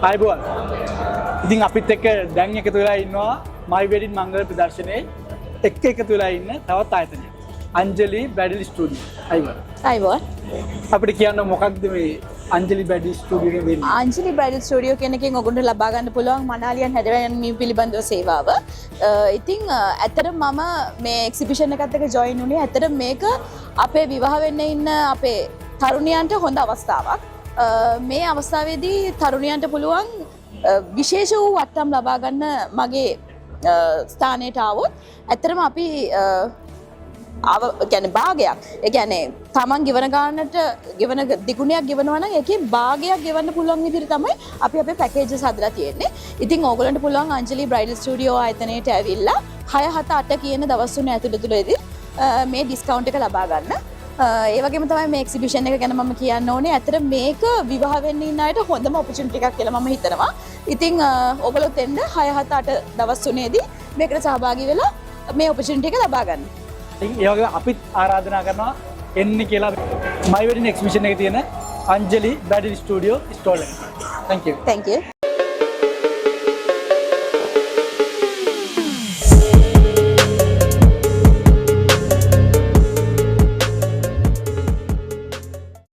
ආයුබෝවන්. ඉතින් අපිත් එක්ක දැන් එකතු වෙලා ඉන්නවා My Wedding මංගල ප්‍රදර්ශනයේ එකතු වෙලා ඉන්න තවත් ආයතනයක්. අංජලි බ්‍රයිඩල් ස්ටුඩියෝ. අයිබෝන්. අපිට කියන්න මොකක්ද මේ අංජලි බ්‍රයිඩල් ස්ටුඩියෝ එකේ වෙන්නේ? අංජලි බ්‍රයිඩල් ස්ටුඩියෝ කියන එකෙන් ඔයගොල්ලෝ ලබා ගන්න පුළුවන් මනාලියන් හැදෑරීම පිළිබඳව සේවාව. ඉතින් ඇත්තටම මම මේ එක්සිබිෂන් එකත් එක්ක ජොයින් වුණේ ඇත්තටම මේක අපේ විවාහ වෙන්න ඉන්න අපේ තරුණියන්ට හොඳ අවස්ථාවක්. මේ අවස්ථාවේදී තරුණියන්ට පුළුවන් විශේෂ වූ වට්ටම් ලබා ගන්න මගේ ස්ථානයට ආවොත් ඇත්තටම අපි කියන්නේ භාගයක් ඒ කියන්නේ තමන් ගෙවන ගන්නට ගෙවන දිගුණයක් ගෙවනවා නම් ඒකේ භාගයක් ගෙවන්න පුළුවන් විදිහට තමයි අපි අපේ පැකේජස් හදලා තියෙන්නේ. ඉතින් ඕගොල්ලන්ට පුළුවන් අංජලි බ්‍රයිඩල් ස්ටුඩියෝ ආයතනයට ඇවිල්ලා 6 7 8 කියන දවස් තුන ඇතුළතදී මේ ඩිස්කවුන්ට් එක ලබා ගන්න. ඒ වගේම තමයි මේ එක්සිබිෂන් එක ගැන මම කියන්න ඕනේ. ඇත්තට මේක විවාහ වෙන්න ඉන්න අයට හොඳම ඔපචුනිටි එකක් කියලා මම හිතනවා. ඉතින් ඔයගොල්ලොත් එන්න 6 7 8 දවස් තුනේදී මේකට සහභාගී වෙලා මේ ඔපචුනිටි එක ලබා ගන්න. ඉතින් ඒ වගේම අපිත් ආරාධනා කරනවා එන්න කියලා My Wedding එක්සිබිෂන් එකේ තියෙන අංජලි බ්‍රයිඩල් ස්ටුඩියෝ ස්ටෝල් එකට. Thank you. Thank you.